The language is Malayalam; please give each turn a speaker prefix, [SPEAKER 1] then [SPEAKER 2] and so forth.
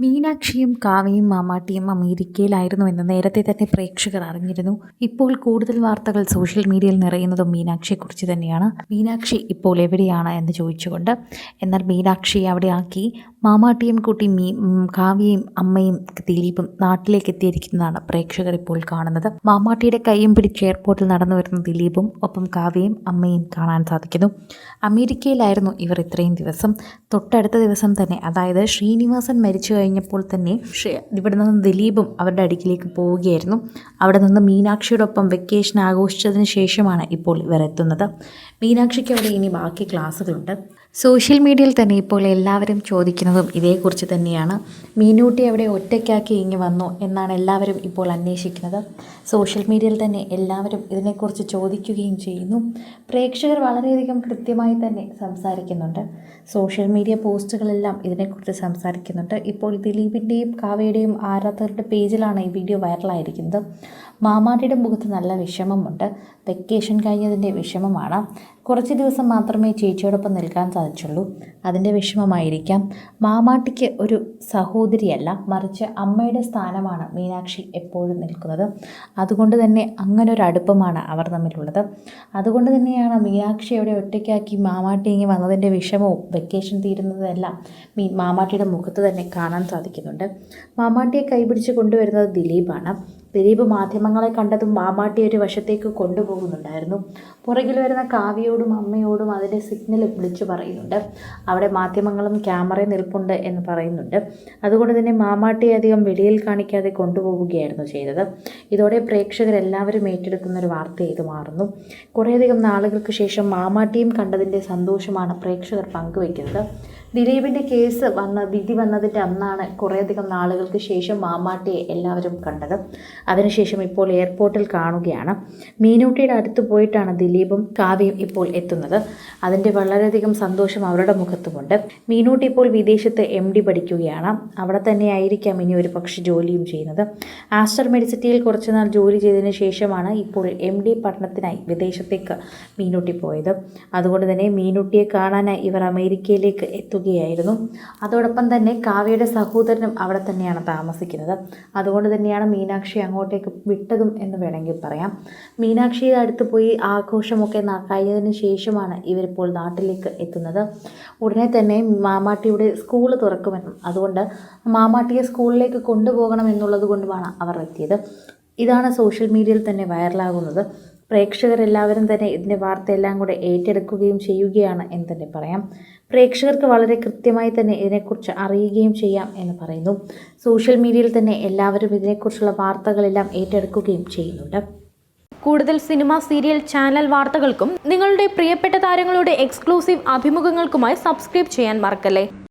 [SPEAKER 1] മീനാക്ഷിയും കാവ്യയും മാമാട്ടിയും അമേരിക്കയിലായിരുന്നു എന്ന് നേരത്തെ തന്നെ പ്രേക്ഷകർ അറിഞ്ഞിരുന്നു. ഇപ്പോൾ കൂടുതൽ വാർത്തകൾ സോഷ്യൽ മീഡിയയിൽ നിറയുന്നതും മീനാക്ഷിയെക്കുറിച്ച് തന്നെയാണ്. മീനാക്ഷി ഇപ്പോൾ എവിടെയാണ് എന്ന് ചോദിച്ചുകൊണ്ട്. എന്നാൽ മീനാക്ഷിയെ അവിടെ ആക്കി മാമാട്ടിയും കൂട്ടി കാവ്യയും അമ്മയും ദിലീപും നാട്ടിലേക്ക് എത്തിയിരിക്കുന്നതാണ് പ്രേക്ഷകർ ഇപ്പോൾ കാണുന്നത്. മാമാട്ടിയുടെ കൈയും പിടിച്ച് എയർപോർട്ടിൽ നടന്നു വരുന്ന ദിലീപും ഒപ്പം കാവ്യയും അമ്മയും കാണാൻ സാധിക്കുന്നു. അമേരിക്കയിലായിരുന്നു ഇവർ ഇത്രയും ദിവസം. തൊട്ടടുത്ത ദിവസം തന്നെ, അതായത് ശ്രീനിവാസൻ മരിച്ചു കഴിഞ്ഞപ്പോൾ തന്നെ ഇവിടെ നിന്ന് ദിലീപും അവരുടെ അടുക്കിലേക്ക് പോവുകയായിരുന്നു. അവിടെ നിന്ന് മീനാക്ഷിയോടൊപ്പം വെക്കേഷൻ ആഘോഷിച്ചതിന് ശേഷമാണ് ഇപ്പോൾ ഇവർ എത്തുന്നത്. മീനാക്ഷിക്ക് അവിടെ ഇനി ബാക്കി ക്ലാസ്സുകളുണ്ട്. സോഷ്യൽ മീഡിയയിൽ തന്നെ ഇപ്പോൾ എല്ലാവരും ചോദിക്കുന്നതും ഇതേക്കുറിച്ച് തന്നെയാണ്. മീനൂട്ടി അവിടെ ഒറ്റയ്ക്കാക്കി ഇങ്ങ് വന്നു എന്നാണ് എല്ലാവരും ഇപ്പോൾ അന്വേഷിക്കുന്നത്. സോഷ്യൽ മീഡിയയിൽ തന്നെ എല്ലാവരും ഇതിനെക്കുറിച്ച് ചോദിക്കുകയും ചെയ്യുന്നു. പ്രേക്ഷകർ വളരെയധികം കൃത്യമായി തന്നെ സംസാരിക്കുന്നുണ്ട്. സോഷ്യൽ മീഡിയ പോസ്റ്റുകളെല്ലാം ഇതിനെക്കുറിച്ച് സംസാരിക്കുന്നുണ്ട്. ഇപ്പോൾ ദിലീപിൻ്റെയും കാവ്യയുടെയും ആരാധകരുടെ പേജിലാണ് ഈ വീഡിയോ വൈറലായിരിക്കുന്നത്. മാമാട്ടിയുടെ മുഖത്ത് നല്ല വിഷമമുണ്ട്. വെക്കേഷൻ കഴിഞ്ഞതിൻ്റെ വിഷമമാണ്. കുറച്ച് ദിവസം മാത്രമേ ചേച്ചിയോടൊപ്പം നിൽക്കാൻ സാധിച്ചുള്ളൂ. അതിൻ്റെ വിഷമമായിരിക്കാം. മാമാട്ടിക്ക് ഒരു സഹോദരിയല്ല, മറിച്ച് അമ്മയുടെ സ്ഥാനമാണ് മീനാക്ഷി എപ്പോഴും നിൽക്കുന്നത്. അതുകൊണ്ട് തന്നെ അങ്ങനൊരു അടുപ്പമാണ് അവർ തമ്മിലുള്ളത്. അതുകൊണ്ട് തന്നെയാണ് മീനാക്ഷി അവിടെ ഒറ്റയ്ക്കാക്കി മാമാട്ടി ഇങ്ങനെ വന്നതിൻ്റെ വിഷമവും വെക്കേഷൻ തീരുന്നതെല്ലാം മാമാട്ടിയുടെ മുഖത്ത് തന്നെ കാണാൻ സാധിക്കുന്നുണ്ട്. മാമാട്ടിയെ കൈപിടിച്ച് കൊണ്ടുവരുന്നത് ദിലീപാണ്. ദിലീപ് മാധ്യമങ്ങളെ കണ്ടതും മാമാട്ടി ഒരു വശത്തേക്ക് കൊണ്ടുപോകുന്നുണ്ടായിരുന്നു. പുറകിൽ വരുന്ന കാവ്യയോടും അമ്മയോടും അതിൻ്റെ സിഗ്നൽ വിളിച്ചു പറയുന്നുണ്ട്. അവിടെ മാധ്യമങ്ങളും ക്യാമറ നിൽപ്പുണ്ട് എന്ന് പറയുന്നുണ്ട്. അതുകൊണ്ട് തന്നെ മാമാട്ടിയെ അധികം വെളിയിൽ കാണിക്കാതെ കൊണ്ടുപോവുകയായിരുന്നു ചെയ്തത്. ഇതോടെ പ്രേക്ഷകരെല്ലാവരും ഏറ്റെടുക്കുന്നൊരു വാർത്ത ഇത് മാറുന്നു. കുറേയധികം നാളുകൾക്ക് ശേഷം മാമാട്ടിയും കണ്ടതിൻ്റെ സന്തോഷമാണ് പ്രേക്ഷകർ പങ്കുവയ്ക്കുന്നത്. ദിലീപിൻ്റെ കേസ് വിധി വന്നതിൻ്റെ അന്നാണ് കുറേയധികം നാളുകൾക്ക് ശേഷം മാമാട്ടിയെ എല്ലാവരും കണ്ടത്. അതിനുശേഷം ഇപ്പോൾ എയർപോർട്ടിൽ കാണുകയാണ്. മീനൂട്ടിയുടെ അടുത്ത് പോയിട്ടാണ് ദിലീപും കാവ്യയും ഇപ്പോൾ എത്തുന്നത്. അതിൻ്റെ വളരെയധികം സന്തോഷം അവരുടെ മുഖത്തുമുണ്ട്. മീനൂട്ടി ഇപ്പോൾ വിദേശത്ത് MD പഠിക്കുകയാണ്. അവിടെ തന്നെ ആയിരിക്കാം ഇനി ഒരു പക്ഷേ ജോലിയും ചെയ്യുന്നത്. ആസ്റ്റർ മെഡിസിറ്റിയിൽ കുറച്ചുനാൾ ജോലി ചെയ്തതിന് ശേഷമാണ് ഇപ്പോൾ MD പഠനത്തിനായി വിദേശത്തേക്ക് മീനൂട്ടി പോയത്. അതുകൊണ്ട് തന്നെ മീനൂട്ടിയെ കാണാനായി ഇവർ അമേരിക്കയിലേക്ക് എത്തുകയായിരുന്നു. അതോടൊപ്പം തന്നെ കാവ്യയുടെ സഹോദരനും അവിടെ തന്നെയാണ് താമസിക്കുന്നത്. അതുകൊണ്ട് തന്നെയാണ് മീനാക്ഷി അങ്ങോട്ടേക്ക് വിട്ടതും എന്ന് വേണമെങ്കിൽ പറയാം. മീനാക്ഷിയുടെ അടുത്ത് പോയി ആഘോഷമൊക്കെ കഴിഞ്ഞതിന് ശേഷമാണ് ഇവരിപ്പോൾ നാട്ടിലേക്ക് എത്തുന്നത്. ഉടനെ തന്നെ മാമാട്ടിയുടെ സ്കൂൾ തുറക്കുമെന്നും അതുകൊണ്ട് മാമാട്ടിയെ സ്കൂളിലേക്ക് കൊണ്ടുപോകണം എന്നുള്ളത് കൊണ്ടുമാണ് അവർ എത്തിയത്. ഇതാണ് സോഷ്യൽ മീഡിയയിൽ തന്നെ വൈറലാകുന്നത്. പ്രേക്ഷകരെല്ലാവരും തന്നെ ഇതിൻ്റെ വാർത്തയെല്ലാം കൂടെ ഏറ്റെടുക്കുകയും ചെയ്യുകയാണ് എന്ന് തന്നെ പറയാം. പ്രേക്ഷകർക്ക് വളരെ കൃത്യമായി തന്നെ ഇതിനെക്കുറിച്ച് അറിയുകയും ചെയ്യാം എന്ന് പറയുന്നു. സോഷ്യൽ മീഡിയയിൽ തന്നെ എല്ലാവരും ഇതിനെക്കുറിച്ചുള്ള വാർത്തകളെല്ലാം ഏറ്റെടുക്കുകയും ചെയ്യുന്നുണ്ട്.
[SPEAKER 2] കൂടുതൽ സിനിമ, സീരിയൽ, ചാനൽ വാർത്തകൾക്കും നിങ്ങളുടെ പ്രിയപ്പെട്ട താരങ്ങളുടെ എക്സ്ക്ലൂസീവ് അഭിമുഖങ്ങൾക്കുമായി സബ്സ്ക്രൈബ് ചെയ്യാൻ മറക്കല്ലേ.